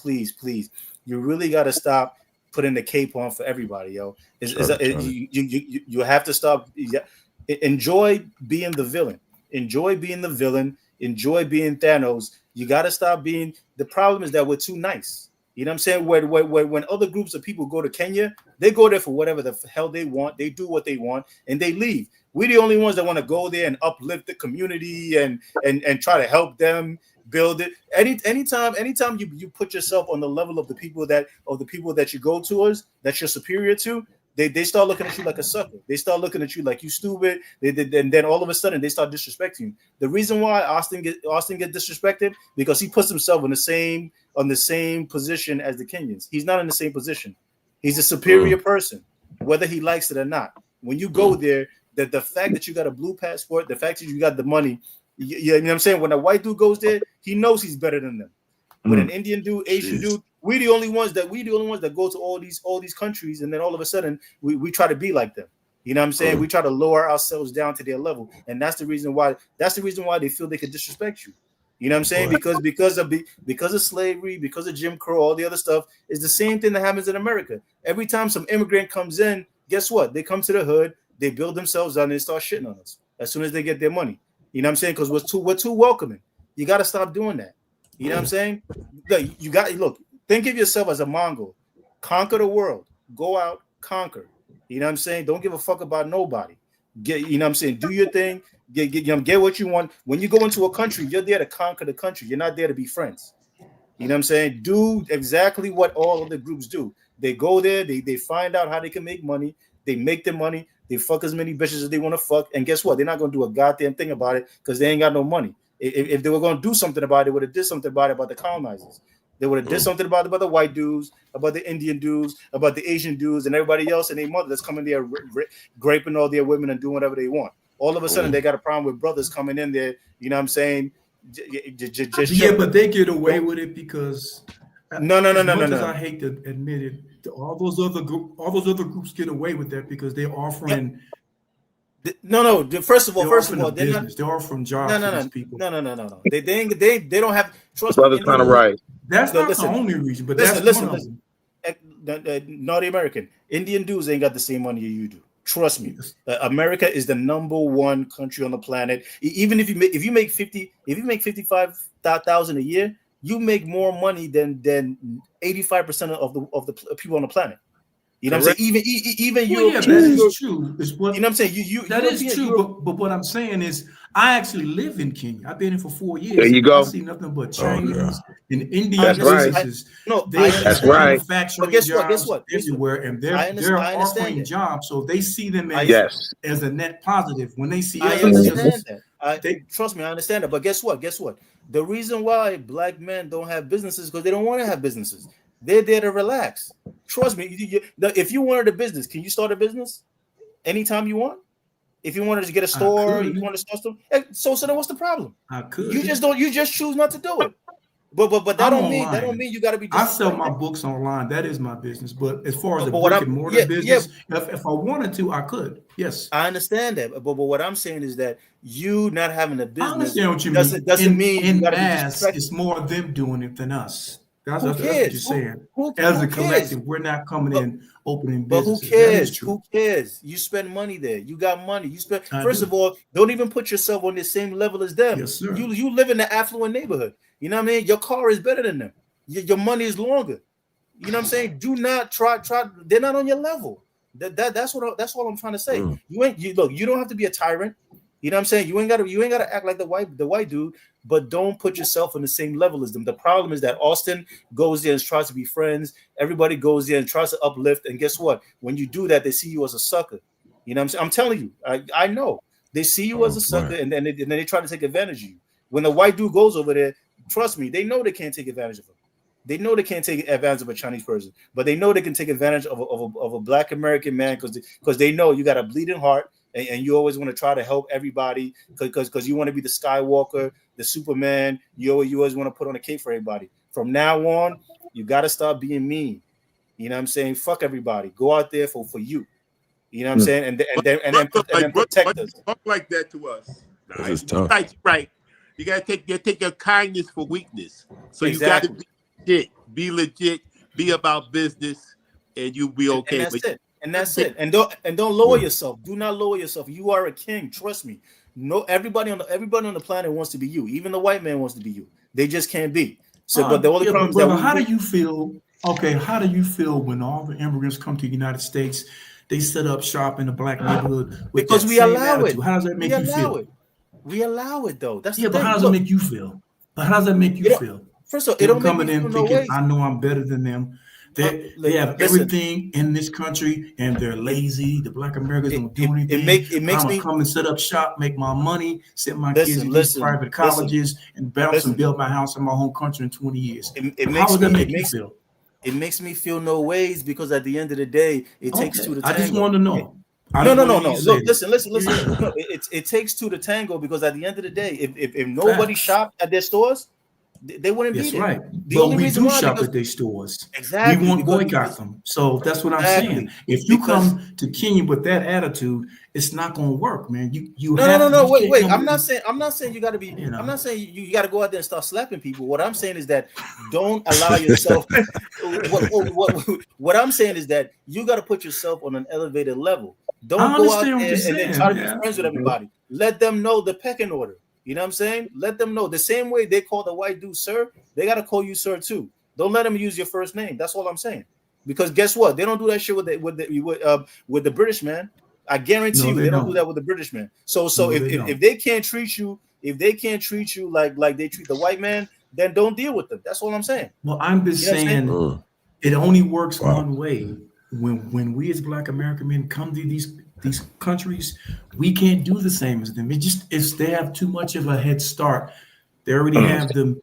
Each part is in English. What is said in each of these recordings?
you really got to stop putting the cape on for everybody, yo. You have to stop. Enjoy being the villain. Enjoy being the villain. Enjoy being Thanos. You got to stop being. The problem is that we're too nice. You know what I'm saying? When other groups of people go to Kenya, they go there for whatever the hell they want. They do what they want and they leave. We're the only ones that want to go there and uplift the community and try to help them build it. Anytime you put yourself on the level of the people that you go towards, that you're superior to, they start looking at you like a sucker. They start looking at you like you stupid. And then all of a sudden they start disrespecting you. The reason why Austin get disrespected because he puts himself on the same position as the Kenyans. He's not in the same position. He's a superior person, whether he likes it or not. When you go there, the fact that you got a blue passport, the fact that you got the money, you know what I'm saying? When a white dude goes there, he knows he's better than them. When an Indian dude, Asian dude, we're the only ones that go to all these countries, and then all of a sudden we try to be like them. You know what I'm saying? We try to lower ourselves down to their level, and that's the reason why they feel they can disrespect you. You know what I'm saying? Because of slavery, because of Jim Crow, all the other stuff is the same thing that happens in America. Every time some immigrant comes in, guess what? They come to the hood, they build themselves up, and they start shitting on us as soon as they get their money. You know what I'm saying? Because we're too welcoming. You got to stop doing that. You know what I'm saying? Look, think of yourself as a Mongol. Conquer the world. Go out, conquer. You know what I'm saying? Don't give a fuck about nobody. You know what I'm saying? Do your thing. Get what you want. When you go into a country, you're there to conquer the country. You're not there to be friends. You know what I'm saying? Do exactly what all of the groups do. They go there, they find out how they can make money. They make their money. They fuck as many bitches as they want to fuck. And guess what? They're not going to do a goddamn thing about it because they ain't got no money. If they were going to do something about it, they would have did something about the colonizers. They would have did something about the white dudes, about the Indian dudes, about the Asian dudes, and everybody else and their mother that's coming there raping all their women and doing whatever they want. All of a sudden, they got a problem with brothers coming in there. You know what I'm saying? But they get away with it because no. I hate to admit it, all those other groups get away with that because they're offering. No. First of all, they're offering jobs to these people. No. They don't have trust. Brother's kind of right. That's not the only reason, but listen. Naughty American Indian dudes ain't got the same money you do. Trust me, America is the number one country on the planet. Even if you make 55,000 a year, you make more money than 85% of the people on the planet. You know what I'm saying? Even you. That is true. You know what I'm saying? That is true. But what I'm saying is, I actually live in Kenya. I've been here for 4 years. There you go. I see nothing but Chinese and Indian businesses. That's right. Manufacturing guess what? Everywhere, and they're offering jobs, so they see them as a net positive. When they see us, trust me, I understand that. But guess what? The reason why black men don't have businesses is because they don't want to have businesses. They're there to relax. Trust me. If you wanted a business, can you start a business anytime you want? If you wanted to get a store, you want to start stuff. So then what's the problem? I could. You just choose not to do it. But that don't mean you got to be. I sell my books online. That is my business. But as far as a brick and mortar business, if I wanted to, I could. Yes, I understand that. But what I'm saying is that you not having a business I understand what you mean. Doesn't mean in mass, it's more them doing it than us. That's what you're saying. As a collective, we're not coming in opening businesses. But who cares? Who cares? You spend money there. You got money. You spend. First of all, don't even put yourself on the same level as them. Yes, sir. You live in an affluent neighborhood. You know what I mean? Your car is better than them. Your money is longer. You know what I'm saying? Do not try. They're not on your level. That's all I'm trying to say. You don't have to be a tyrant. You know what I'm saying? You ain't gotta act like the white dude, but don't put yourself on the same level as them. The problem is that Austin goes there and tries to be friends. Everybody goes there and tries to uplift. And guess what? When you do that, they see you as a sucker. You know what I'm saying? I'm telling you, I know. They see you as a sucker, and then they try to take advantage of you. When the white dude goes over there, trust me, they know they can't take advantage of him. They know they can't take advantage of a Chinese person, but they know they can take advantage of a black American man because they know you got a bleeding heart. And you always want to try to help everybody because you want to be the Skywalker, the Superman. You always want to put on a cape for everybody. From now on, you got to stop being mean. You know what I'm saying? Fuck everybody. Go out there for you. You know what I'm saying? And then protect us. Talk like that to us. This is tough. Right. You gotta take your kindness for weakness. So exactly. shit. Be legit. Be about business, and you'll be okay. And that's it. And that's it. And don't lower yourself. Do not lower yourself. You are a king. Trust me. No, everybody on the planet wants to be you. Even the white man wants to be you. They just can't be. So, but the only problem is that how do you feel? Okay, how do you feel when all the immigrants come to the United States? They set up shop in the black neighborhood because we allow it. How does that make you feel? We allow it though. That's but how does it make you feel? But how does that make you feel? First of all, it don't make me feel no way. I know I'm better than them. They have everything in this country, and they're lazy. The black Americans don't do anything. It makes me come and set up shop, make my money, send my kids to these private colleges, and bounce and build my house in my home country in 20 years. How does that make you feel? It makes me feel no ways because at the end of the day, it takes two to tango. I just want to know. No. Look, listen. No, it takes two to tango because at the end of the day, if nobody shopped at their stores, they wouldn't be there. That's right. But we do shop at their stores. Exactly. We won't boycott them. So that's what I'm saying. If you come to Kenya with that attitude, it's not going to work, man. No. Wait. I'm not saying you got to be. I'm not saying you got to go out there and start slapping people. What I'm saying is that don't allow yourself. What I'm saying is that you got to put yourself on an elevated level. Don't go out there and then try to be friends with everybody. Let them know the pecking order. You know what I'm saying? Let them know the same way they call the white dude sir, they got to call you sir too. Don't let them use your first name. That's all I'm saying. Because guess what? They don't do that shit with the British man. I guarantee you they don't do that with the British man. So if they can't treat you, like they treat the white man, then don't deal with them. That's all I'm saying. Well, I'm just saying it only works one way. When we as black American men come to these countries, we can't do the same as them. If they have too much of a head start, they already have them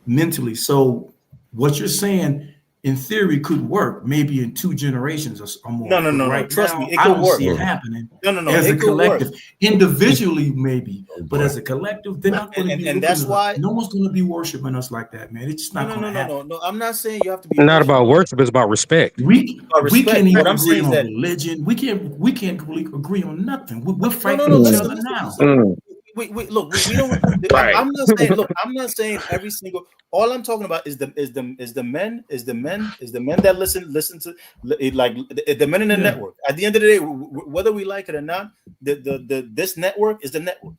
mentally. So what you're saying in theory could work maybe in 2 generations or more. No. Right Trust now, me, it could work. See it happening. No. As a collective, individually maybe, but as a collective, they're not going to be. And that's why no one's going to be worshiping us like that, man. It's just not going to happen. No. I'm not saying you have to be. Not about worship, it's about respect. We can't even agree on religion. We can't agree on nothing. We're fighting each other now. We don't. Right. I'm not saying every single. All I'm talking about is the men that listen to like the men in the network. At the end of the day, whether we like it or not, this network is the network.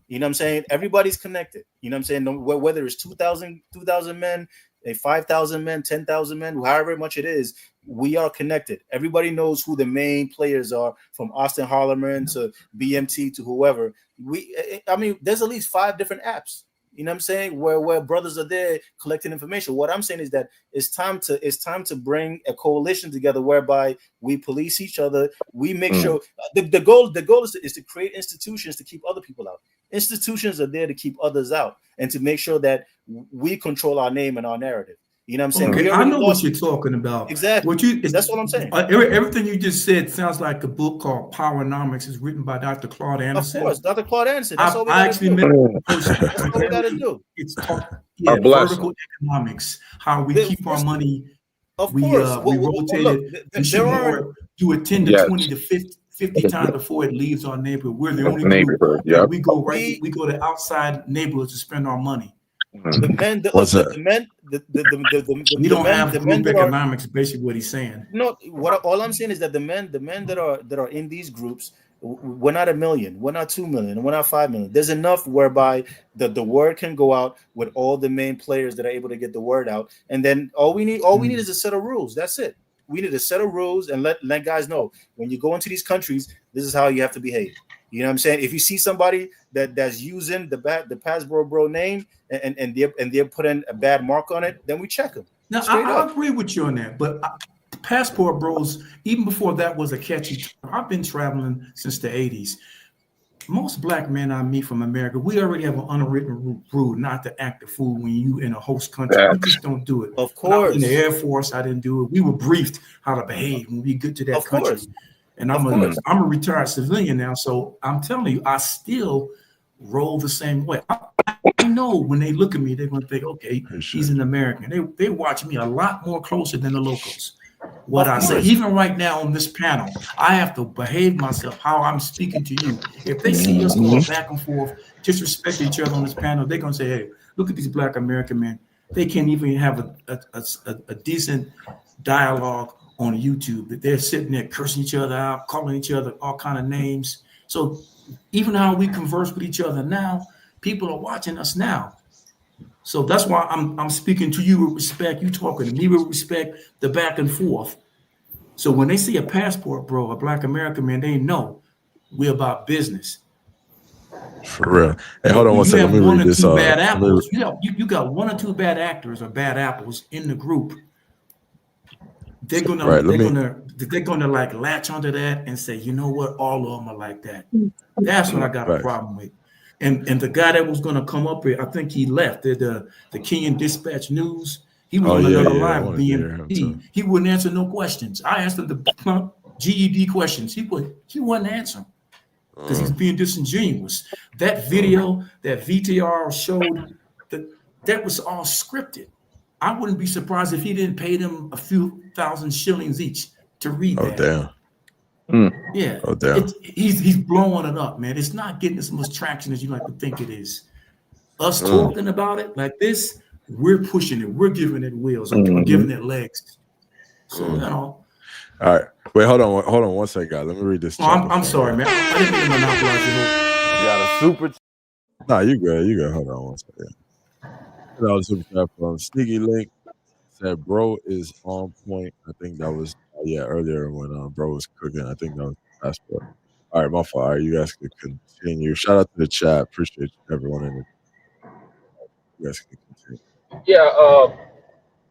You know what I'm saying? Everybody's connected. You know what I'm saying? Whether it's 2,000 men, 5,000 men, 10,000 men, however much it is, we are connected. Everybody knows who the main players are, from Austin Holloman to BMT to whoever. There's at least 5 different apps. You know what I'm saying? Where brothers are there collecting information. What I'm saying is that it's time to bring a coalition together whereby we police each other. We make sure the goal is to create institutions to keep other people out. Institutions are there to keep others out and to make sure that we control our name and our narrative. You know what I'm saying? Okay, I know what you're talking about. Exactly. That's what I'm saying. Everything you just said sounds like a book called Powernomics. It's written by Dr. Claude Anderson. Of course, Dr. Claude Anderson. That's all we got to do. That's all we got to do. It's vertical economics, how we keep our money. Of course. We rotate it. We should do it 10 to 20 to 50 times before it leaves our neighborhood. We're the only neighborhood. We go to outside neighborhoods to spend our money. The men, we don't have group economics. Basically, what he's saying. No, all I'm saying is that the men that are in these groups, we're not 1 million, we're not 2 million, we're not 5 million. There's enough whereby the word can go out with all the main players that are able to get the word out, and then all we need is a set of rules. That's it. We need a set of rules and let guys know when you go into these countries, this is how you have to behave. You know what I'm saying? If you see somebody that's using the Passport Bro name and they're putting a bad mark on it, then we check them. Now I agree with you on that, but Passport Bros, even before that was a catchy term, I've been traveling since the 80s. Most black men I meet from America, we already have an unwritten rule not to act a fool when you in a host country. We just don't do it. Of course. In the Air Force, I didn't do it. We were briefed how to behave when we get to that country. Course. And I'm a retired civilian now, so I'm telling you, I still roll the same way. I know when they look at me, they're going to think, okay, he's an American. They watch me a lot more closer than the locals. What I say, even right now on this panel, I have to behave myself how I'm speaking to you. If they see us going back and forth, disrespecting each other on this panel, they're going to say, hey, look at these black American men. They can't even have a decent dialogue on YouTube. They're sitting there cursing each other out, calling each other all kind of names. So even how we converse with each other now, people are watching us now. So that's why I'm speaking to you with respect. You talking to me with respect, the back and forth. So when they see a passport, bro, a Black American man, they know we're about business. For real. Hey, hold on one second. Let me read this. Bad apples. You got one or two bad actors or bad apples in the group. They're gonna like latch onto that and say, you know what, all of them are like that. That's what I got a problem with. And the guy that was gonna come up here, I think he left. The Kenyan Dispatch News. He was on another live with BMP. He wouldn't answer no questions. I asked him the GED questions. He wouldn't answer them because he's being disingenuous. That video that VTR showed, that was all scripted. I wouldn't be surprised if he didn't pay them a few thousand shillings each to read that. Damn. Yeah. Oh, damn. He's blowing it up, man. It's not getting as much traction as you like to think it is. Us talking about it like this, we're pushing it. We're giving it wheels. We're giving it legs. So, you know. All right. Wait, hold on one second, guys. Let me read this. I'm sorry, man. I didn't mean to monopolize your whole. You got a super. Nah, you good. Hold on one second. That was super chat from Sneaky Link. Said bro is on point. I think that was earlier when bro was cooking. I think that was the passport. All right, my fault. All right, you guys can continue. Shout out to the chat. Appreciate everyone in the. You guys can continue. Yeah,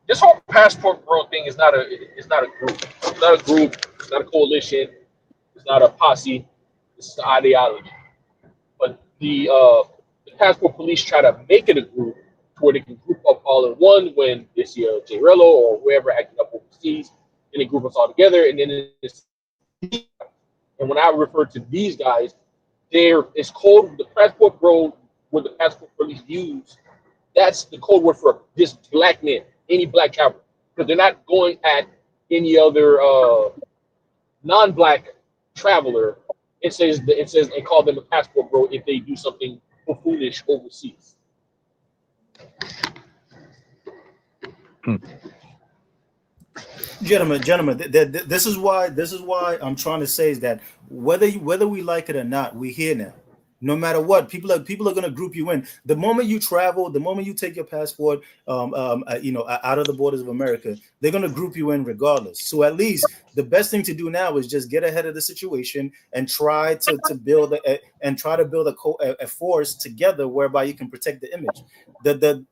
this whole passport bro thing is not a group. It's not a group. It's not a coalition. It's not a posse. It's an ideology. But the passport police try to make it a group where they can group up all in one when they see a J. Rello or whoever acting up overseas, and they group us all together. And then when I refer to these guys, it's called the passport bro, what the passport police use. That's the code word for just black men, any black traveler, because they're not going at any other non-black traveler. It says and call them a passport bro if they do something foolish overseas. Gentlemen, this is why I'm trying to say is that whether we like it or not, we're here now. No matter what, people are going to group you in. The moment you travel, the moment you take your passport, out of the borders of America, they're going to group you in regardless. So at least the best thing to do now is just get ahead of the situation and try to build a force together whereby you can protect the image. The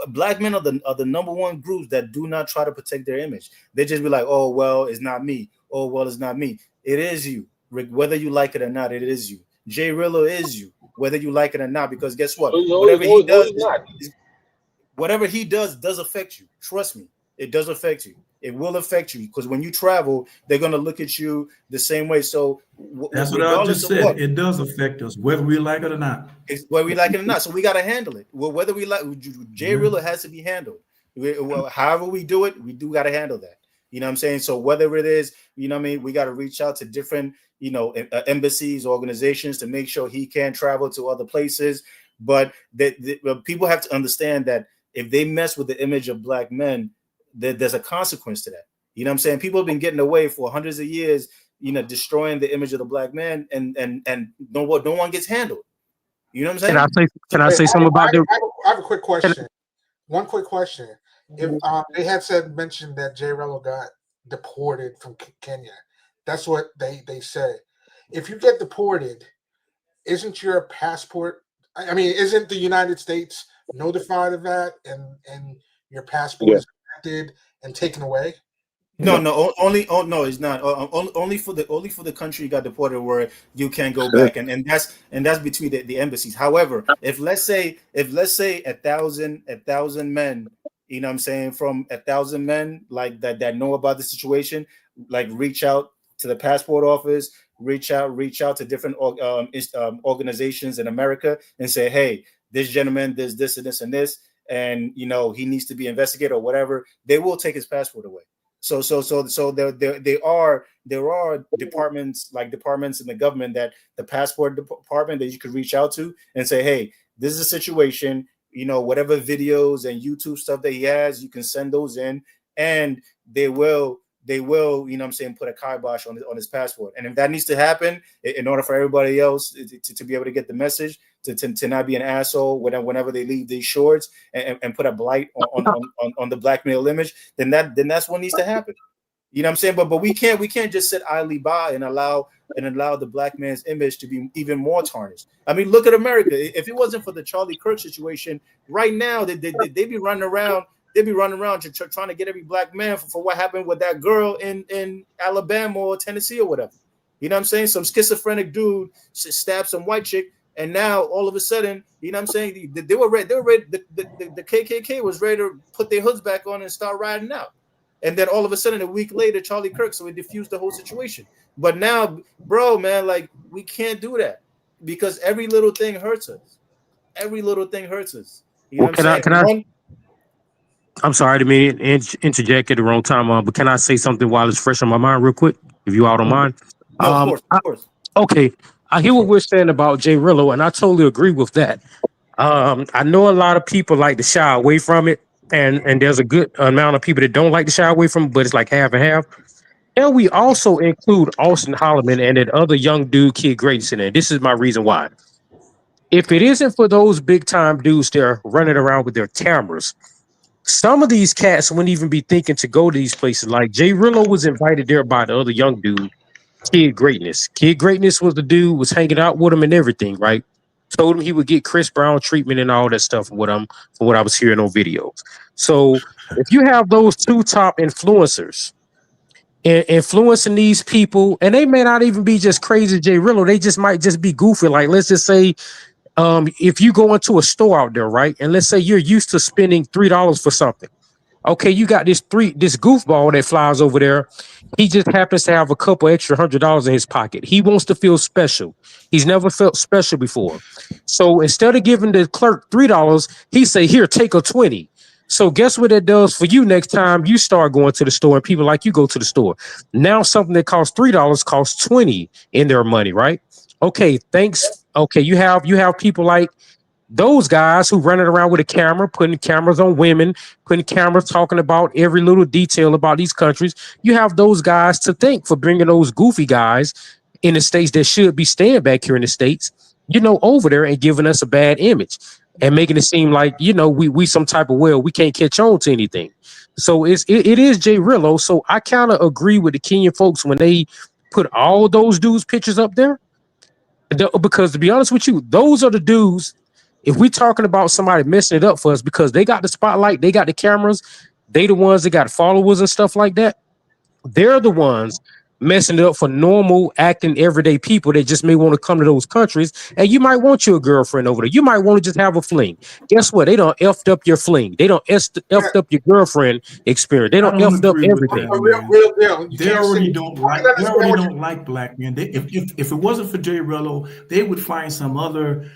black men are the number one groups that do not try to protect their image. They just be like, oh well, it's not me. Oh well, it's not me. It is you. Whether you like it or not, it is you. Jay Rillo is you, whether you like it or not, because guess what? Whatever he does affect you. Trust me, it does affect you. It will affect you because when you travel, they're gonna look at you the same way. So that's what I just said. It does affect us, whether we like it or not. It's whether we like it or not. So we gotta handle it. Well, whether we like Jay Rillo has to be handled. However we do it, we do gotta handle that. You know what I'm saying? So whether it is, you know what I mean, we got to reach out to different, embassies, organizations to make sure he can travel to other places. But people have to understand that if they mess with the image of black men, there's a consequence to that. You know what I'm saying? People have been getting away for hundreds of years, destroying the image of the black man, and no one gets handled. You know what I'm saying? Can I say something about that? I have a quick question. One quick question. If they had mentioned that Jay Rello got deported from Kenya, that's what they said. If you get deported, isn't your passport? I mean, isn't the United States notified of that, and your passport is affected and taken away? No, no, it's not. Only for the country you got deported where you can't go back, and that's between the embassies. However, if let's say 1,000 men. You know what I'm saying? From 1,000 men like that know about the situation, like reach out to the passport office, reach out to different organizations in America and say, hey, this gentleman, there's this and this and this, and he needs to be investigated or whatever. They will take his passport away. So there are departments in the government that the passport department that you could reach out to and say, hey, this is a situation. whatever videos and YouTube stuff that he has, you can send those in, and they will, put a kibosh on his passport. And if that needs to happen in order for everybody else to be able to get the message, to not be an asshole whenever they leave these shorts, and put a blight on the black male image, then that's what needs to happen. You know what I'm saying? But we can't just sit idly by and allow the black man's image to be even more tarnished. I mean, look at America. If it wasn't for the Charlie Kirk situation, right now they'd be running around. They'd be running around trying to get every black man for what happened with that girl in Alabama or Tennessee or whatever. You know what I'm saying? Some schizophrenic dude stabbed some white chick, and now all of a sudden, you know what I'm saying? They were ready. The KKK was ready to put their hoods back on and start riding out. And then all of a sudden, a week later, Charlie Kirk, so it diffused the whole situation. But now, bro, man, like, we can't do that because every little thing hurts us. Every little thing hurts us. You know what I'm saying? I'm sorry, I didn't mean to interject at the wrong time, but can I say something while it's fresh on my mind real quick, if you all don't mind? No, of course. Okay, I hear what we're saying about Jay Rillo, and I totally agree with that. I know a lot of people like to shy away from it, and there's a good amount of people that don't like to shy away from it, but it's like half and half. And we also include Austin Holloman and that other young dude, Kid Greatness, in there. This is my reason why. If it isn't for those big time dudes there running around with their cameras, some of these cats wouldn't even be thinking to go to these places. Like Jay Rillo was invited there by the other young dude, Kid Greatness. Kid Greatness was the dude, was hanging out with him and everything, right? Told him he would get Chris Brown treatment and all that stuff with him, from what I was hearing on videos. So if you have those two top influencers influencing these people, and they may not even be just crazy Jay Rillo, they just might just be goofy. Like, let's just say, if you go into a store out there, right, and let's say you're used to spending $3 for something. Okay, you got this goofball that flies over there. He just happens to have a couple extra $100 in his pocket. He wants to feel special. He's never felt special before. So instead of giving the clerk $3, he say, "Here, take a 20." So guess what that does for you next time you start going to the store and people like you go to the store. Now something that costs $3 costs 20 in their money, right? Okay, thanks. Okay, you have people like those guys who running around with a camera, putting cameras on women, putting cameras talking about every little detail about these countries. You have those guys to thank for bringing those goofy guys in the States that should be staying back here in the States, over there and giving us a bad image and making it seem like, we some type of, we can't catch on to anything. So it is Jay Rillo. So I kind of agree with the Kenyan folks when they put all those dudes' pictures up there, because to be honest with you, those are the dudes. If we're talking about somebody messing it up for us because they got the spotlight, they got the cameras, they the ones that got followers and stuff like that, they're the ones messing it up for normal, acting, everyday people that just may want to come to those countries. And you might want your girlfriend over there. You might want to just have a fling. Guess what? They don't effed up your fling. They don't effed up your girlfriend experience. They don't effed up everything. They already don't like black men. If it wasn't for Jay Rillo, they would find some other,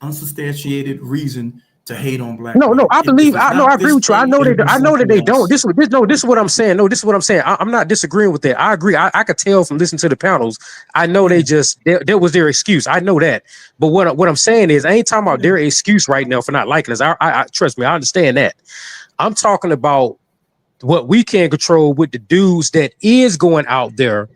unsubstantiated reason to hate on black men. I agree with you. I know that they don't. This is what I'm saying. No, this is what I'm saying. I'm not disagreeing with that. I agree. I could tell from listening to the panels. I know that was their excuse. I know that. But what I'm saying is, I ain't talking about their excuse right now for not liking us. I trust me, I understand that. I'm talking about what we can control with the dudes that is going out there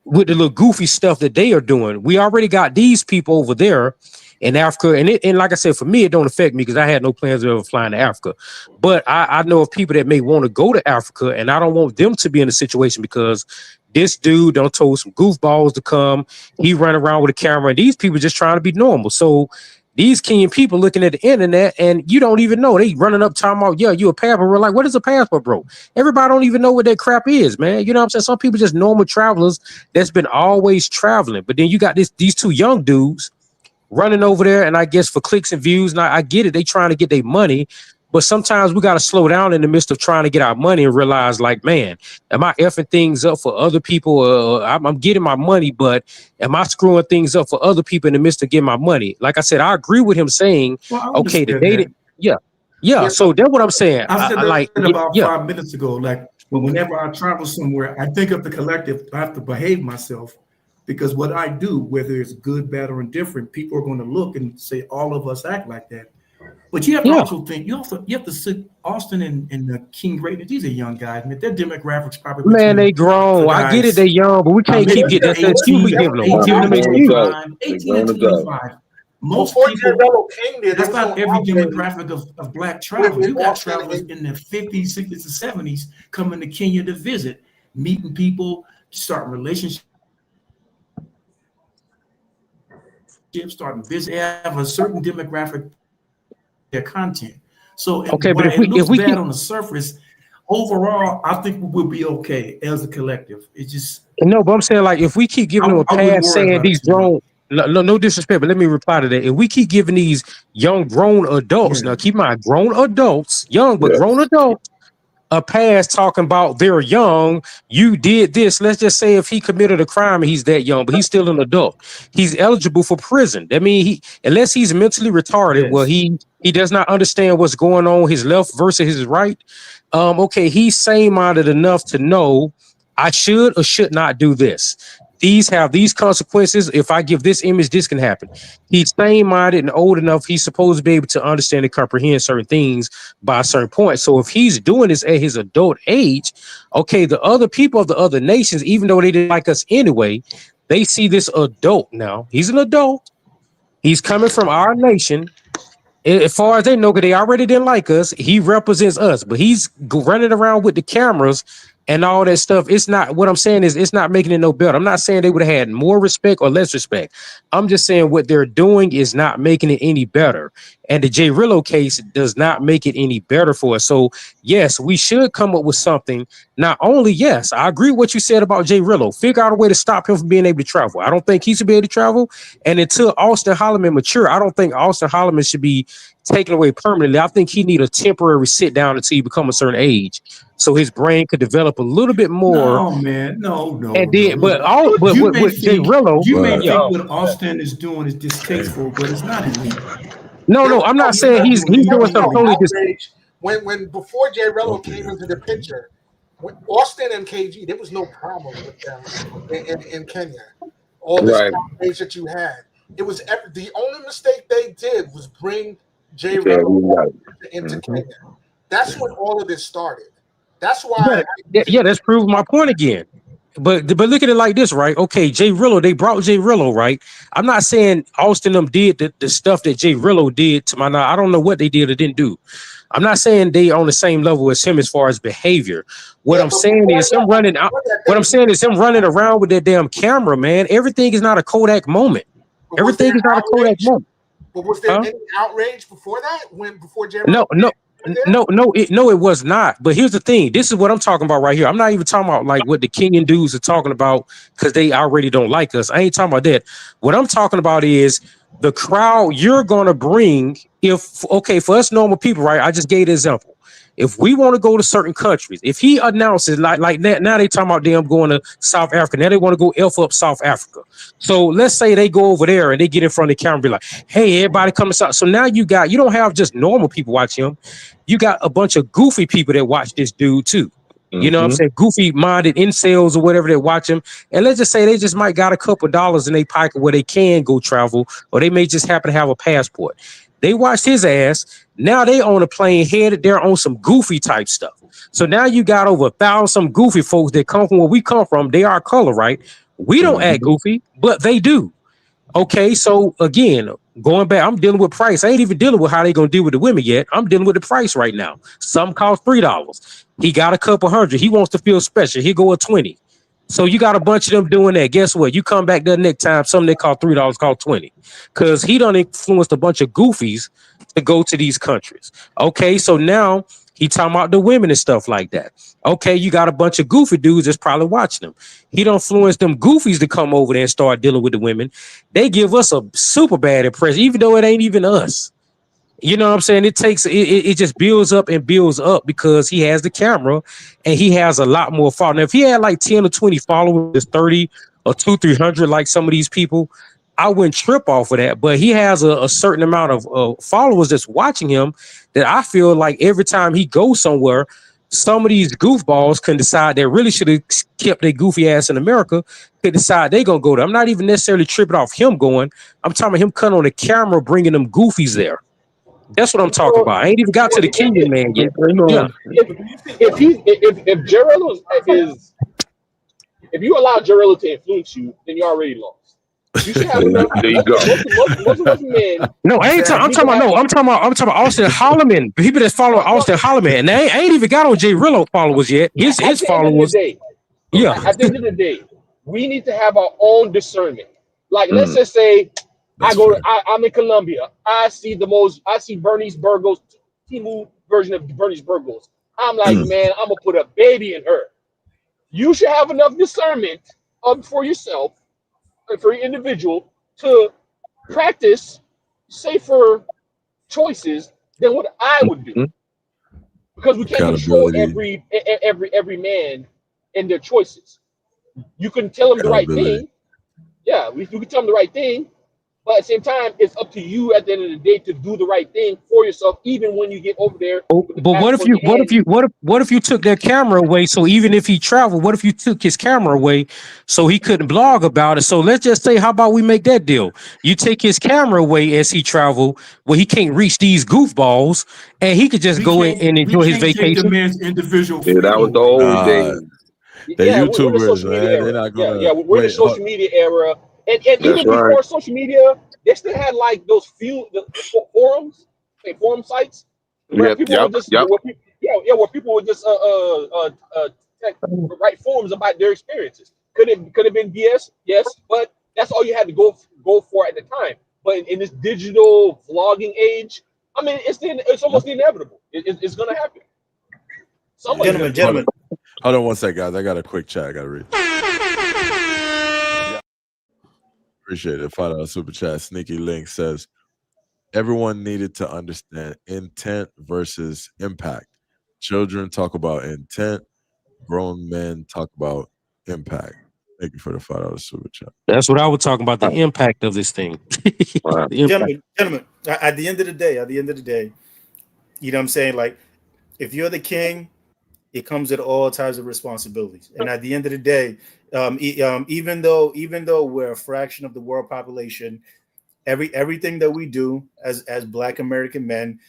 with the little goofy stuff that they are doing. We already got these people over there in Africa, and like I said, for me, it don't affect me because I had no plans of ever flying to Africa. But I know of people that may want to go to Africa, and I don't want them to be in a situation because this dude done told some goofballs to come. He run around with a camera, and these people just trying to be normal. So these Kenyan people looking at the internet, and you don't even know. They running up talking about, you a passport. We're like, what is a passport, bro? Everybody don't even know what that crap is, man. You know what I'm saying? Some people just normal travelers that's been always traveling. But then you got these two young dudes running over there, and I guess for clicks and views, and I get it, they trying to get their money, but sometimes we got to slow down in the midst of trying to get our money and realize, like, man, am I effing things up for other people? I'm getting my money, but am I screwing things up for other people in the midst of getting my money? Like I said, I agree with him saying, okay, the data, yeah. So that's what I'm saying. I said that about 5 minutes ago. Like, whenever I travel somewhere, I think of the collective. I have to behave myself. Because what I do, whether it's good, bad, or indifferent, people are going to look and say all of us act like that. But you have to also think. You have to sit Austin and King Greatness. These are young guys. Man, their demographics probably. Man, they grown. I get it, they young, but we can't keep getting that excuse we give them. 18 to 25. 18 to 25. Most Before people, Jarrell came there, that's there was not no every outrage. demographic of black travelers. You got Austin travelers in the 50s, 60s, and 70s coming to Kenya to visit, meeting people, starting relationships, starting business. They have a certain demographic, their content. So okay, but it looks if we bad on the surface, overall, I think we'll be okay as a collective. It's just no, but I'm saying like if we keep giving them a pass saying these grown. No disrespect, but let me reply to that. If we keep giving these young grown adults, now keep in mind, grown adults, young but grown adults, a pass talking about they're young, you did this. Let's just say if he committed a crime and he's that young, but he's still an adult, he's eligible for prison. That means unless he's mentally retarded, well, he does not understand what's going on, his left versus his right. Okay, he's sane-minded enough to know I should or should not do this. These have these consequences. If I give this image, this can happen. He's sane-minded and old enough. He's supposed to be able to understand and comprehend certain things by a certain point. So if he's doing this at his adult age, okay, the other people of the other nations, even though they didn't like us anyway, they see this adult now. He's an adult. He's coming from our nation. As far as they know, because they already didn't like us, he represents us, but he's running around with the cameras and all that stuff. It's not, what I'm saying is it's not making it no better. I'm not saying they would have had more respect or less respect. I'm just saying what they're doing is not making it any better. And the Jay Rillo case does not make it any better for us. So yes, we should come up with something. Not only, yes, I agree with what you said about Jay Rillo. Figure out a way to stop him from being able to travel. I don't think he should be able to travel. And until Austin Holloman mature, I don't think Austin Holloman should be taken away permanently. I think he need a temporary sit down until he become a certain age, so his brain could develop a little bit more. No, man, no. And then, but with Jay Rillo, you may think what Austin is doing is distasteful, but it's not illegal. No, I'm not saying he's doing something totally distasteful. When before Jay Rillo came into the picture, when Austin and KG, there was no problem with them in Kenya. All this outrage that you had, it was the only mistake they did was bring Jay Rillo into Kenya. That's when all of this started. That's why. Yeah, that's proved my point again. But look at it like this, right? Okay, Jay Rillo, they brought Jay Rillo, right? I'm not saying Austin them did the stuff that Jay Rillo did to my knowledge. I don't know what they did or didn't do. I'm not saying they on the same level as him as far as behavior. What I'm saying is him running out. What I'm saying is him running around with that damn camera, man. Everything is not a Kodak moment. Everything is not a Kodak moment. But was there any outrage before that? Before Jay Rillo? No, it was not. But here's the thing. This is what I'm talking about right here. I'm not even talking about like what the Kenyan dudes are talking about because they already don't like us. I ain't talking about that. What I'm talking about is the crowd you're going to bring. For us normal people, right? I just gave the example. If we want to go to certain countries, if he announces like that, now they talking about them going to South Africa. Now they want to go F up South Africa. So let's say they go over there and they get in front of the camera and be like, hey, everybody come to. So now you don't have just normal people watch him. You got a bunch of goofy people that watch this dude too. You know what I'm saying? Goofy minded incels or whatever that watch him. And let's just say they just might got a couple of dollars in their pocket where they can go travel, or they may just happen to have a passport. They watched his ass. Now they on a plane headed there on some goofy type stuff. So now you got over 1,000 some goofy folks that come from where we come from. They are color, right? We don't act goofy, but they do. Okay, so again, going back, I'm dealing with price. I ain't even dealing with how they gonna deal with the women yet. I'm dealing with the price right now. Some cost $3. He got a couple hundred. He wants to feel special. He go a 20. So you got a bunch of them doing that. Guess what? You come back the next time, something that cost $3 cost 20. Because he done influenced a bunch of goofies to go to these countries. Okay, so now he talking about the women and stuff like that. Okay, you got a bunch of goofy dudes that's probably watching them. He done influenced them goofies to come over there and start dealing with the women. They give us a super bad impression, even though it ain't even us. You know what I'm saying? It just builds up and builds up because he has the camera and he has a lot more followers. Now, if he had like 10 or 20 followers, 30 or 200-300 like some of these people, I wouldn't trip off of that. But he has a certain amount of followers that's watching him that I feel like every time he goes somewhere, some of these goofballs can decide they really should have kept their goofy ass in America, could decide they're going to go there. I'm not even necessarily tripping off him going. I'm talking about him cutting on the camera, bringing them goofies there. That's what I'm talking about. I ain't even got to the Kenyan man yet. Yeah. If Gerald is if you allow Gerald to influence you, then you already lost. You should have enough. There you go. Most of us men. No, I ain't. I'm talking about. No, I'm talking about Austin Holloman. People that follow Austin Holloman, and I ain't even got on Jay Rillo followers yet. His followers. At the end of the day, we need to have our own discernment. Like, let's just say I'm in Colombia. I see Bernice Burgos, Timu version of Bernice Burgos. I'm like, man, I'm gonna put a baby in her. You should have enough discernment for yourself and for your individual to practice safer choices than what I would do. Because we can't control every man and their choices. You can tell them the right thing. Yeah, we can tell them the right thing, but at the same time, it's up to you at the end of the day to do the right thing for yourself, even when you get over there. But what if you took their camera away? So even if he traveled, what if you took his camera away so he couldn't blog about it? So let's just say, how about we make that deal? You take his camera away as he travel, where he can't reach these goofballs, and he could just go in and enjoy his vacation. Take the man's individual that was the old days. The YouTubers, man, they're not gonna. We're in the social media era, and even before social media, they still had like those forums, forum sites where people would just where people would just write forums about their experiences. Could have been BS, yes, but that's all you had to go for at the time. But in this digital vlogging age, I mean, it's almost inevitable. It's gonna happen. Gentlemen. Hold on one sec, guys. I got a quick chat I got to read. Appreciate it. $5 super chat. Sneaky Link says, everyone needed to understand intent versus impact. Children talk about intent. Grown men talk about impact. Thank you for the $5 super chat. That's what I was talking about, the impact of this thing. Gentlemen, at the end of the day, you know what I'm saying? Like, if you're the king, it comes with all types of responsibilities. And at the end of the day, even though we're a fraction of the world population, everything that we do as Black American men,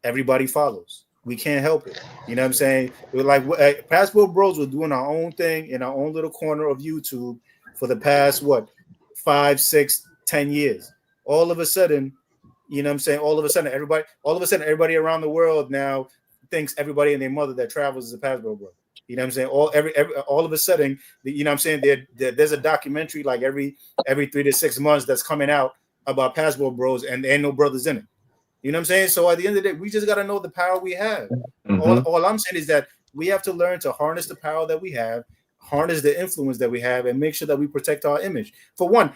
everybody follows. We can't help it. You know what I'm saying? We're like Passport Bros were doing our own thing in our own little corner of YouTube for the past 5, 6, 10 years. All of a sudden, you know what I'm saying? All of a sudden, everybody around the world now thinks everybody and their mother that travels is a Passport Bro. You know what I'm saying? All of a sudden, you know what I'm saying? There's a documentary like every 3 to 6 months that's coming out about Passport Bros, and there ain't no brothers in it. You know what I'm saying? So at the end of the day, we just got to know the power we have. All I'm saying is that we have to learn to harness the power that we have, harness the influence that we have, and make sure that we protect our image. For one,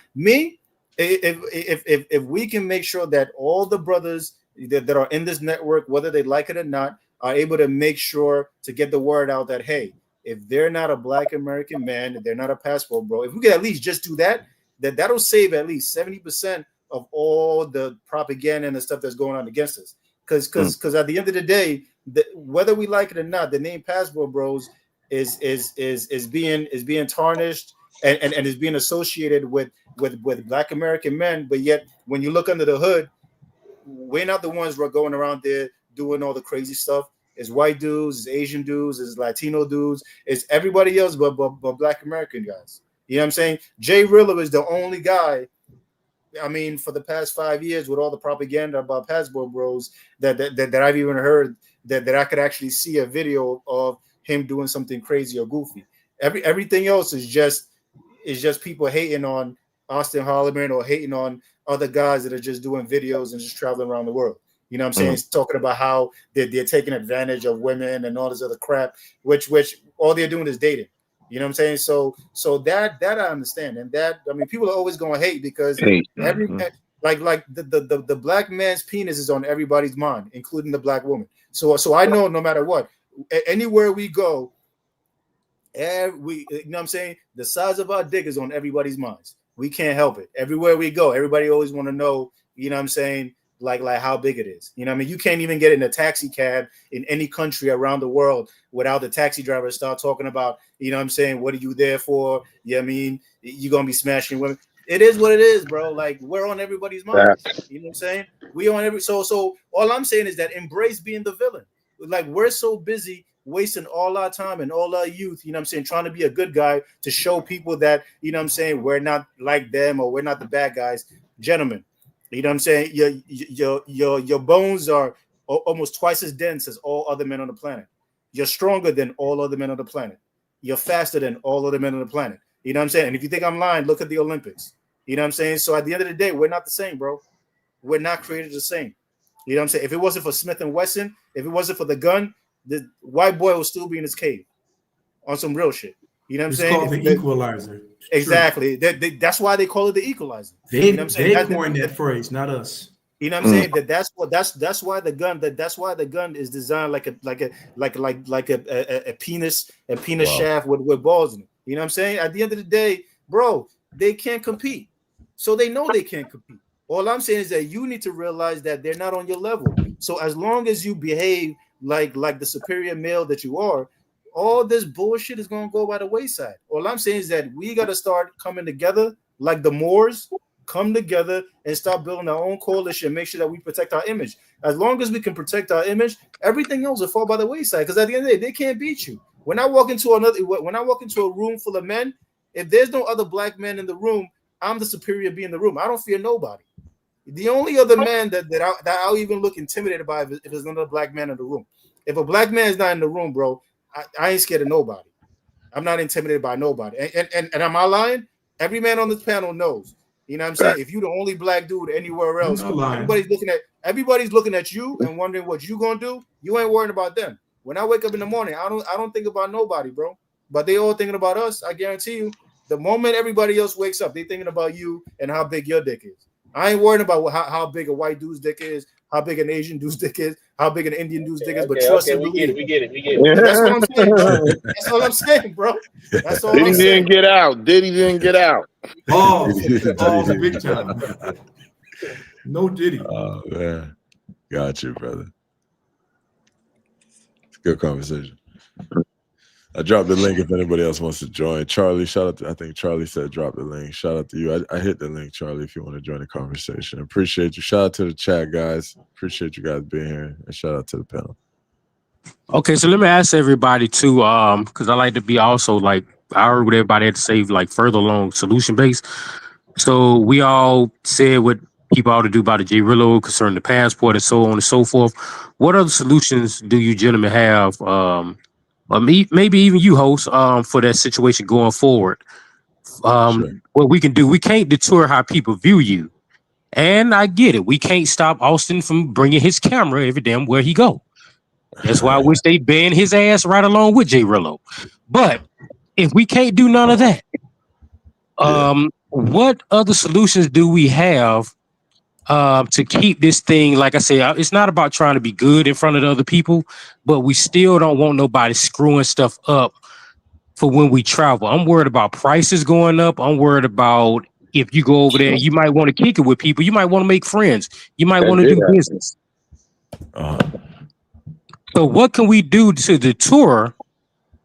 if we can make sure that all the brothers that are in this network, whether they like it or not, are able to make sure to get the word out that, hey, if they're not a Black American man, if they're not a Passport Bro, if we could at least just do that, that'll save at least 70% of all the propaganda and the stuff that's going on against us. Because at the end of the day, whether we like it or not, the name Passport Bros is being tarnished and is being associated with Black American men. But yet, when you look under the hood, we're not the ones who are going around there doing all the crazy stuff. It's white dudes, it's Asian dudes, it's Latino dudes, it's everybody else but Black American guys. You know what I'm saying? Jay Rillo is the only guy, I mean, for the past 5 years with all the propaganda about Passport Bros that I've even heard that I could actually see a video of him doing something crazy or goofy. Everything else is just people hating on Austin Holloman or hating on other guys that are just doing videos and just traveling around the world. You know what I'm saying? It's talking about how they're taking advantage of women and all this other crap, which all they're doing is dating. You know what I'm saying? So that I understand. And that, I mean, people are always going to hate because like the Black man's penis is on everybody's mind, including the Black woman. So I know no matter what, anywhere we go, you know what I'm saying? The size of our dick is on everybody's minds. We can't help it. Everywhere we go, everybody always want to know, you know what I'm saying? Like how big it is. You know what I mean? You can't even get in a taxi cab in any country around the world without the taxi driver start talking about, you know what I'm saying? What are you there for? You know what I mean? You're going to be smashing women. It is what it is, bro. Like we're on everybody's mind. You know what I'm saying? We on every so all I'm saying is that embrace being the villain. Like we're so busy wasting all our time and all our youth, you know what I'm saying, trying to be a good guy to show people that, you know what I'm saying, we're not like them or we're not the bad guys. Gentlemen, you know what I'm saying? Your bones are almost twice as dense as all other men on the planet. You're stronger than all other men on the planet. You're faster than all other men on the planet. You know what I'm saying? And if you think I'm lying, look at the Olympics. You know what I'm saying? So at the end of the day, we're not the same, bro. We're not created the same. You know what I'm saying? If it wasn't for Smith & Wesson, if it wasn't for the gun, the white boy will still be in his cave on some real shit. You know what I'm saying? It's called the equalizer. Exactly. That's why they call it the equalizer. They coined that phrase, not us. You know what I'm saying? That's why the gun is designed like a penis shaft with balls in it. You know what I'm saying? At the end of the day, bro, they can't compete. So they know they can't compete. All I'm saying is that you need to realize that they're not on your level. So as long as you behave like the superior male that you are, all this bullshit is going to go by the wayside. All I'm saying is that we got to start coming together like the Moors, come together and start building our own coalition, make sure that we protect our image. As long as we can protect our image, everything else will fall by the wayside. Because at the end of the day, they can't beat you. When I walk into a room full of men, if there's no other black men in the room, I'm the superior being in the room. I don't fear nobody. The only other man that I'll even look intimidated by if there's another black man in the room. If a black man is not in the room, bro, I ain't scared of nobody. I'm not intimidated by nobody. And am I lying? Every man on this panel knows. You know what I'm saying? If you're the only black dude anywhere else, everybody's looking at you and wondering what you gonna do. You ain't worrying about them. When I wake up in the morning, I don't think about nobody, bro. But they all thinking about us. I guarantee you, the moment everybody else wakes up, they thinking about you and how big your dick is. I ain't worried about how big a white dude's dick is, how big an Asian dude's dick is, how big an Indian dude's dick is. But trust and believe. We get it. That's what I'm saying, bro. That's all I'm saying, bro. That's all I'm saying. Diddy didn't get out. Oh, big time. No Diddy. Oh man, got you, brother. It's a good conversation. I dropped the link if anybody else wants to join. Charlie, shout out to, I think Charlie said drop the link. Shout out to you. I hit the link, Charlie, if you want to join the conversation. Appreciate you. Shout out to the chat, guys. Appreciate you guys being here. And shout out to the panel. Okay, so let me ask everybody too, because I like to be also like, I heard what everybody had to say, like further along solution based. So we all said what people ought to do about the J Rillo concerning the passport and so on and so forth. What other solutions do you gentlemen have? Or maybe even you, host, for that situation going forward. Sure. What we can do, we can't deter how people view you. And I get it. We can't stop Austin from bringing his camera every damn where he go. That's why I wish they banned his ass right along with J Rillo. But if we can't do none of that, what other solutions do we have to keep this thing? Like I said, it's not about trying to be good in front of the other people, but we still don't want nobody screwing stuff up for when we travel. I'm worried about prices going up. I'm worried about if you go over there, you might want to kick it with people. You might want to make friends. You might want to do business. So what can we do to deter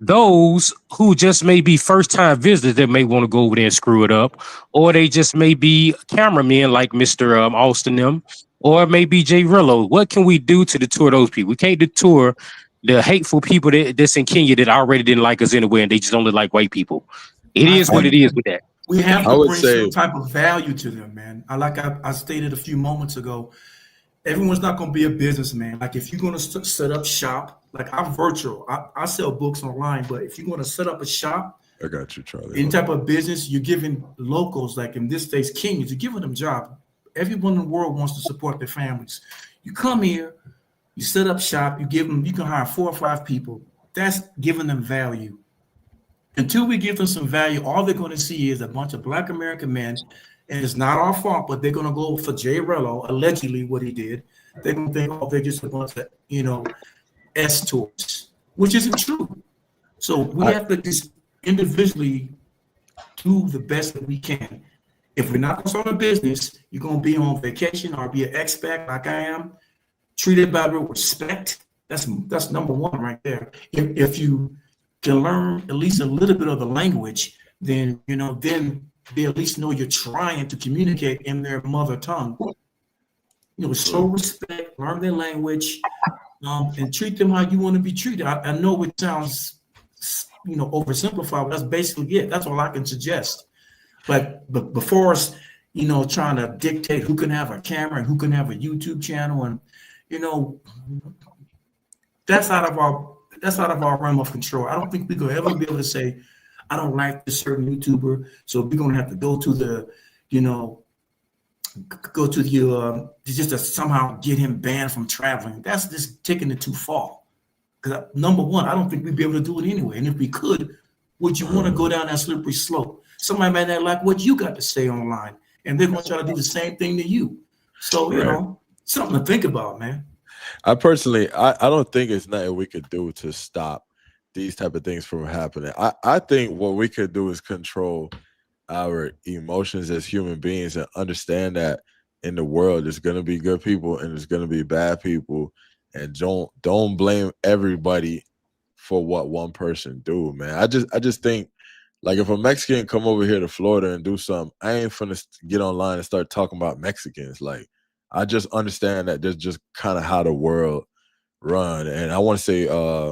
those who just may be first-time visitors that may want to go over there and screw it up, or they just may be cameramen like Mr. Austin them, or maybe J Rillo? What can we do to deter those people? We can't deter the hateful people that's in Kenya that already didn't like us anyway, and they just only like white people. It is what it is with that. We have to bring some type of value to them, man. I stated a few moments ago, everyone's not going to be a businessman. Like if you're going to set up shop, like I'm virtual, I sell books online, but if you're going to set up a shop, I got you, Charlie. Any type of business, you're giving locals, like in this case, Kenyans, you're giving them job. Everyone in the world wants to support their families. You come here, you set up shop, you can hire 4 or 5 people. That's giving them value. Until we give them some value, all they're going to see is a bunch of Black American men, and it's not our fault, but they're going to go for J Rillo, allegedly what he did. They're going to think, oh, they're just a bunch of, escorts, which isn't true. So we have to just individually do the best that we can. If we're not going to start a business, you're going to be on vacation or be an expat like I am, treated by respect. That's number one right there. If you can learn at least a little bit of the language, then they at least know you're trying to communicate in their mother tongue. Show respect, learn their language, and treat them how you want to be treated. I know it sounds, oversimplified, but that's basically it. That's all I can suggest. But before us, trying to dictate who can have a camera and who can have a YouTube channel, and that's out of our realm of control. I don't think we could ever be able to say, I don't like this certain YouTuber, so we're gonna have to go to the, just to somehow get him banned from traveling. That's just taking it too far. Because number one, I don't think we'd be able to do it anyway. And if we could, would you want to go down that slippery slope? Somebody might not like what you got to say online, and they're going to try to do the same thing to you. So, something to think about, man. I personally, I don't think it's nothing we could do to stop these type of things from happening. I think what we could do is control our emotions as human beings and understand that in the world there's going to be good people and there's going to be bad people, and don't blame everybody for what one person do, man. I just think, like, if a Mexican come over here to Florida and do something, I ain't finna get online and start talking about Mexicans. Like, I just understand that there's just kind of how the world run. And I want to say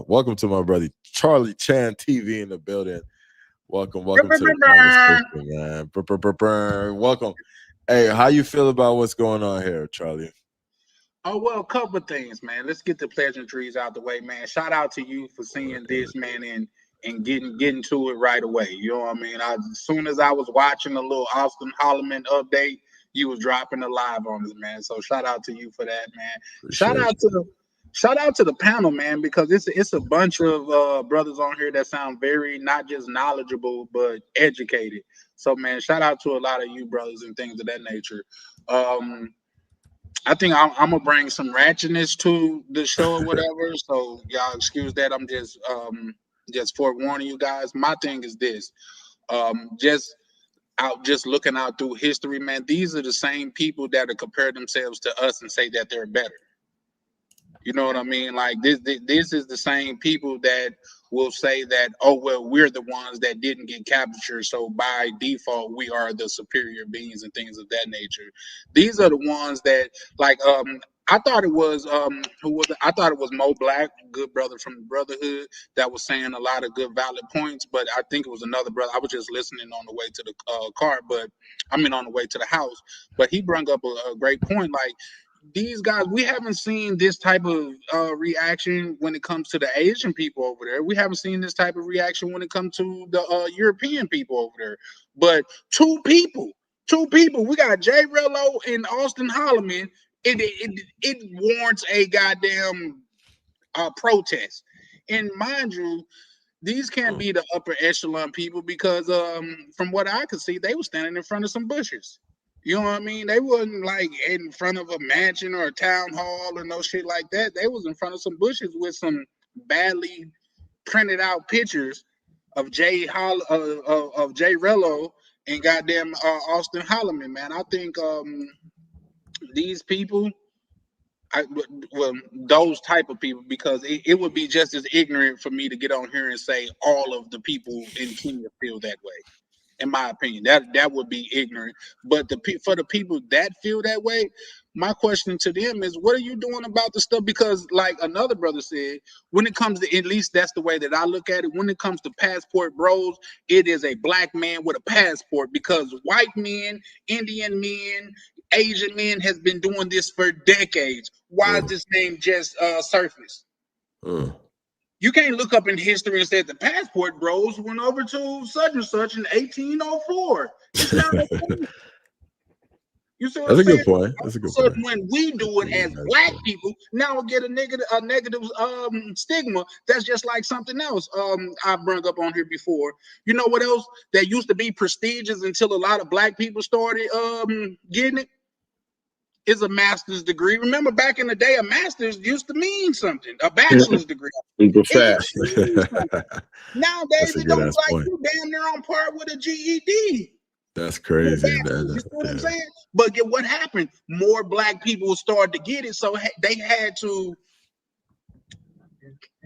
welcome to my brother Charlie Chan TV in the building. Welcome to the conversation, man. Welcome. Hey, how you feel about what's going on here, Charlie? Oh, well, a couple of things, man. Let's get the pleasantries out the way, man. Shout out to you for seeing this, man, and getting to it right away. You know what I mean? As soon as I was watching a little Austin Holloman update, you was dropping a live on us, man. So shout out to you for that, man. Shout out to the panel, man, because it's a bunch of brothers on here that sound very not just knowledgeable but educated. So, man, shout out to a lot of you brothers and things of that nature. I think I'm gonna bring some ratchetness to the show or whatever. So y'all excuse that. I'm just forewarning you guys. My thing is this: just looking out through history, man. These are the same people that are compare themselves to us and say that they're better. You know what I mean? Like this is the same people that will say that, oh, well, we're the ones that didn't get captured, so by default we are the superior beings and things of that nature. These are the ones that, like, I thought it was I thought it was Mo Black, good brother from the Brotherhood, that was saying a lot of good valid points, but I think it was another brother. I was just listening on the way to the car, but I mean on the way to the house. But he brought up a great point, like, these guys, we haven't seen this type of reaction when it comes to the Asian people over there. We haven't seen this type of reaction when it comes to the European people over there. But two people, we got Jay Rello and Austin Holloman. It warrants a goddamn protest. And mind you, these can't be the upper echelon people because from what I could see, they were standing in front of some bushes. You know what I mean? They wasn't like in front of a mansion or a town hall or no shit like that. They was in front of some bushes with some badly printed out pictures of Jay Rello and goddamn Austin Holloman, man. I think these people, those type of people, because it would be just as ignorant for me to get on here and say all of the people in Kenya feel that way. In my opinion, that would be ignorant. But for the people that feel that way, my question to them is, what are you doing about the stuff? Because like another brother said, when it comes to, at least that's the way that I look at it, when it comes to passport bros, it is a black man with a passport, because white men, Indian men, Asian men has been doing this for decades. Why is this name just surfaced? You can't look up in history and say the passport bros went over to such and such in 1804. It's not a thing. You see what I'm saying? That's a good point. That's a good point. When we do it as black people, now we get a negative stigma. That's just like something else I brought up on here before. You know what else that used to be prestigious until a lot of black people started getting it? Is a master's degree. Remember back in the day, a master's used to mean something. A bachelor's degree. Nowadays, it don't like you damn near on par with a GED. That's crazy. You see what I'm saying? But get what happened? More black people started to get it, so they had to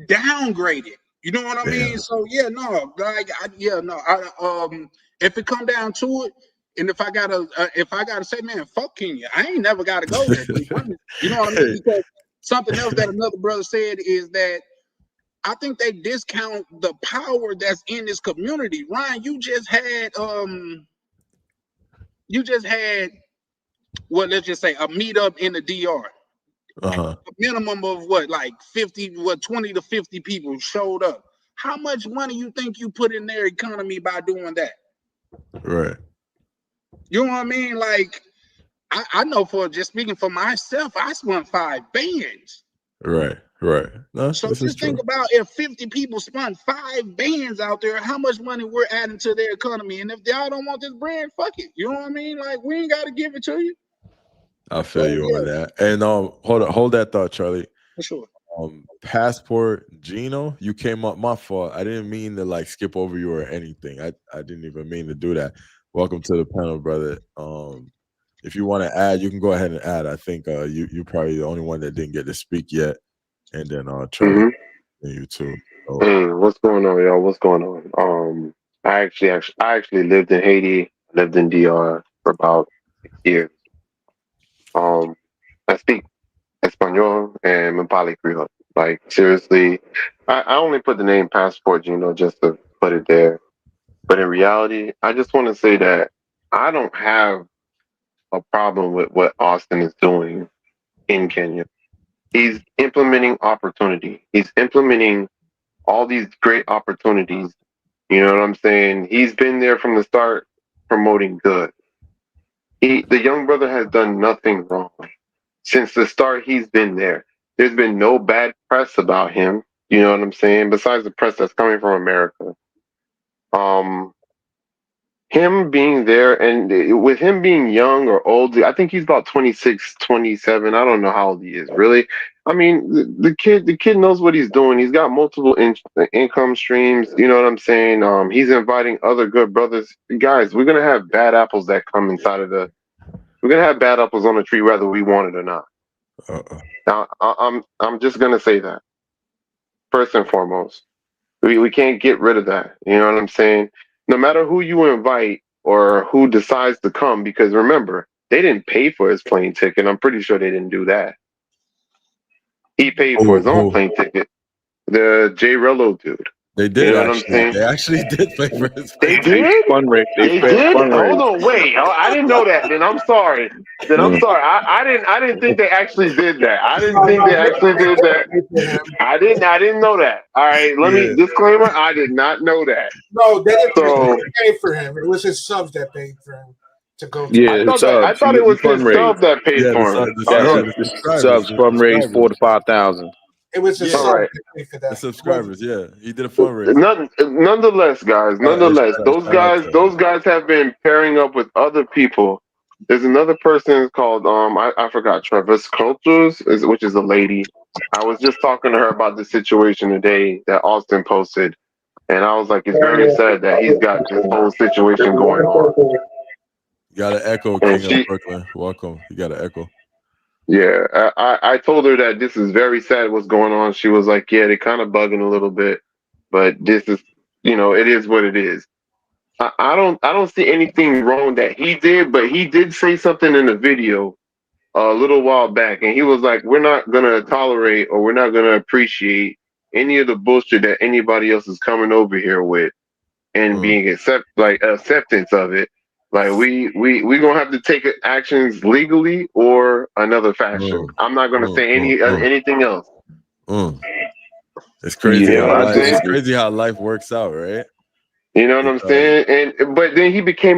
downgrade it. You know what I mean? So yeah, no, like if it come down to it, and if I gotta say, man, fuck Kenya, I ain't never gotta go there. You know what I mean? Because something else that another brother said is that I think they discount the power that's in this community. Ryan, you just had well, let's just say a meetup in the DR. A minimum of what, like 20 to 50 people showed up. How much money you think you put in their economy by doing that? Right. You know what I mean? Like, I know, for just speaking for myself, I spent 5 bands. Right. No, so just think about if 50 people spent 5 bands out there, how much money we're adding to their economy. And if y'all don't want this brand, fuck it. You know what I mean? Like, we ain't got to give it to you. I feel you on that. And hold that thought, Charlie. For sure. Passport Gino, you came up. My fault. I didn't mean to like skip over you or anything. I didn't even mean to do that. Welcome to the panel, brother. If you want to add, you can go ahead and add. I think you're probably the only one that didn't get to speak yet. And then Charlie, and you too. So. What's going on, y'all? What's going on? I actually lived in Haiti, lived in DR for about 6 years. I speak Espanol and Mapali Creole. Like, seriously, I only put the name Passport Gino just to put it there. But in reality, I just want to say that I don't have a problem with what Austin is doing in Kenya. He's implementing opportunity. He's implementing all these great opportunities. You know what I'm saying? He's been there from the start promoting good. The young brother has done nothing wrong. Since the start, he's been there. There's been no bad press about him. You know what I'm saying? Besides the press that's coming from America. Him being there, and with him being young or old, I think he's about 26, 27. I don't know how old he is, really. I mean, the kid knows what he's doing. He's got multiple income streams. You know what I'm saying? He's inviting other good brothers. Guys, we're going to have bad apples that come inside of we're going to have bad apples on the tree, whether we want it or not. Now, I'm just going to say that. First and foremost, we can't get rid of that. You know what I'm saying? No matter who you invite or who decides to come, because remember, they didn't pay for his plane ticket. I'm pretty sure they didn't do that. He paid for his own plane ticket. The J Rello dude. They did. You know what I'm saying? They actually did pay for his plane ticket. They did? They did? Hold on, wait. I didn't know that. Then I'm sorry. I'm sorry. I didn't think they actually did that. I didn't think they actually did that. I didn't know that. All right, let me disclaimer. I did not know that. No, they didn't pay for him. It was his subs that paid for him to go. Yeah, I thought it was his sub that paid for him. The subs fundraised 4,000 to 5,000. It was a sub that paid for that. The subscribers, he did a fundraiser. Nonetheless, guys, those guys have been pairing up with other people. There's another person called I forgot, Travis Cultures, which is a lady. I was just talking to her about the situation today that Austin posted, and I was like, it's very sad that he's got this whole situation going on. You got an echo, King of Brooklyn. Welcome. You got an echo. Yeah, I told her that this is very sad what's going on. She was like, yeah, they're kind of bugging a little bit, but this is, it is what it is. I don't see anything wrong that he did, but he did say something in the video a little while back, and he was like, we're not going to tolerate or we're not going to appreciate any of the bullshit that anybody else is coming over here with and being acceptance of it. Like we gonna have to take actions legally or another fashion. I'm not gonna say anything else. It's crazy. It's crazy how life works out, right? You know what I'm saying? But then he became